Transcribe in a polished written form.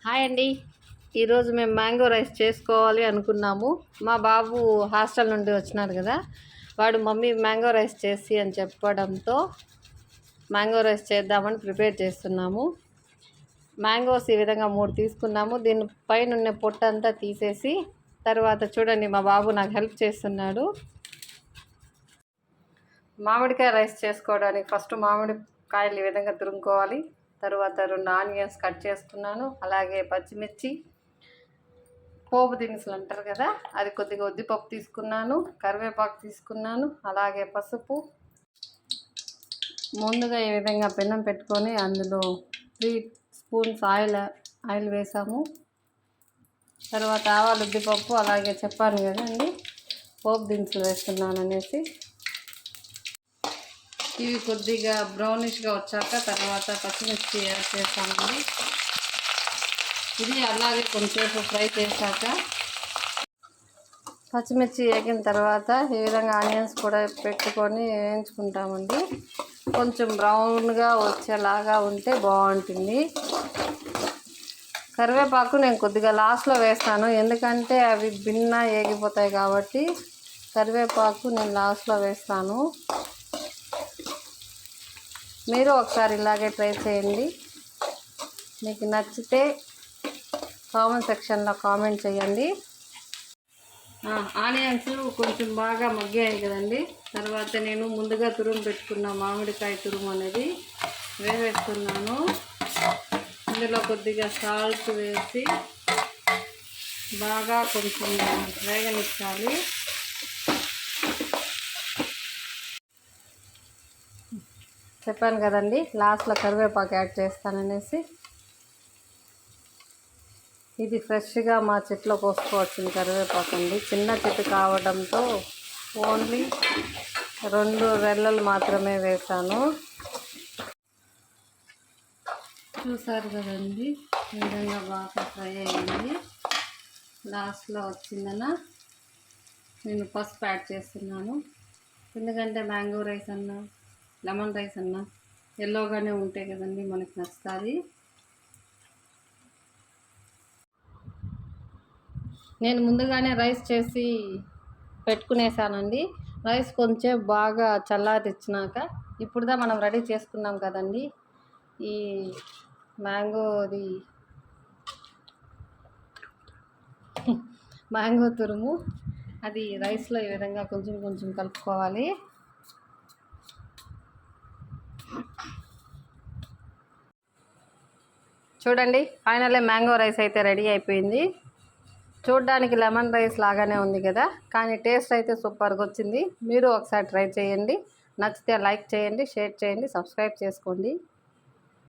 Hi అండి. ఈరోజు మేము మ్యాంగో రైస్ చేసుకోవాలి అనుకున్నాము. మా బాబు హాస్టల్ నుండి వచ్చినాడు కదా, వాడు మమ్మీ మ్యాంగో రైస్ చేసి అని చెప్పడంతో మ్యాంగో రైస్ చేద్దామని ప్రిపేర్ చేస్తున్నాము. మ్యాంగోస్ ఈ విధంగా 3 తీసుకున్నాము. దీని పైన ఉన్న పొట్టంతా తీసేసి తర్వాత చూడండి మా బాబు నాకు హెల్ప్ చేస్తున్నాడు. మామిడికాయ రైస్ చేసుకోవడానికి ఫస్ట్ మామిడికాయలు ఈ విధంగా తురుముకోవాలి. తర్వాత 2 ఆనియన్స్ కట్ చేసుకున్నాను. అలాగే పచ్చిమిర్చి, పోపు దినుసులు అంటారు కదా, అది కొద్దిగా ఉద్దిపప్పు తీసుకున్నాను, కరివేపాకు తీసుకున్నాను, అలాగే పసుపు. ముందుగా ఈ విధంగా పెనం పెట్టుకొని అందులో 3 స్పూన్స్ ఆయిల్ వేసాము. తర్వాత ఆవాలు, ఉద్దిపప్పు, అలాగే చెప్పాను కదండి పోపు దినుసులు వేస్తున్నాను అనేసి. ఇవి కొద్దిగా బ్రౌనిష్గా వచ్చాక తర్వాత పచ్చిమిర్చి యాడ్ చేస్తామండి. ఇది అలాగే కొంచెంసేపు ఫ్రై చేశాక పచ్చిమిర్చి వేగిన తర్వాత ఈ విధంగా ఆనియన్స్ కూడా పెట్టుకొని వేయించుకుంటామండి. కొంచెం బ్రౌన్గా వచ్చేలాగా ఉంటే బాగుంటుంది. కరివేపాకు నేను కొద్దిగా లాస్ట్లో వేస్తాను, ఎందుకంటే అవి భిన్న ఏగిపోతాయి కాబట్టి కరివేపాకు నేను లాస్ట్లో వేస్తాను. మీరు ఒకసారి ఇలాగే ట్రై చేయండి. మీకు నచ్చితే కామెంట్ సెక్షన్లో కామెంట్ చేయండి. ఆనియన్స్ కొంచెం బాగా మగ్గాయి కదండి. తర్వాత నేను ముందుగా తురుము పెట్టుకున్న మామిడికాయ తురుము అనేది వేస్తున్నాను. ఇందులో కొద్దిగా సాల్ట్ వేసి బాగా కొంచెం వేగనిచ్చాలి. చెప్పాను కదండి లాస్ట్లో కరివేపాకు యాడ్ చేస్తాననేసి. ఇది ఫ్రెష్గా మా చెట్లో కోసుకోవచ్చింది కరివేపాకు అండి. చిన్న చెట్టు కావడంతో ఓన్లీ 2 రెల్లలు మాత్రమే వేసాను. చూసారు కదండి ఈ విధంగా బాగా ఫ్రై అయ్యింది. లాస్ట్లో వచ్చిందన నేను పసుపు యాడ్ చేస్తున్నాను, ఎందుకంటే మ్యాంగో రైస్ అన్నా లెమన్ రైస్ అన్నా ఎల్లోగానే ఉంటాయి కదండి, మనకి నచ్చుతుంది. నేను ముందుగానే రైస్ చేసి పెట్టుకునేసానండి. రైస్ కొంచెం బాగా చల్లారిచ్చినాక ఇప్పుడుదా మనం రెడీ చేసుకున్నాం కదండి ఈ మ్యాంగో తురుము, అది రైస్లో ఈ విధంగా కొంచెం కొంచెం కలుపుకోవాలి. చూడండి ఫైనల్లీ మ్యాంగో రైస్ అయితే రెడీ అయిపోయింది. చూడడానికి లెమన్ రైస్ లాగానే ఉంది కదా, కానీ టేస్ట్ అయితే సూపర్గా వచ్చింది. మీరు ఒకసారి ట్రై చేయండి. నచ్చితే లైక్ చేయండి, షేర్ చేయండి, సబ్స్క్రైబ్ చేసుకోండి.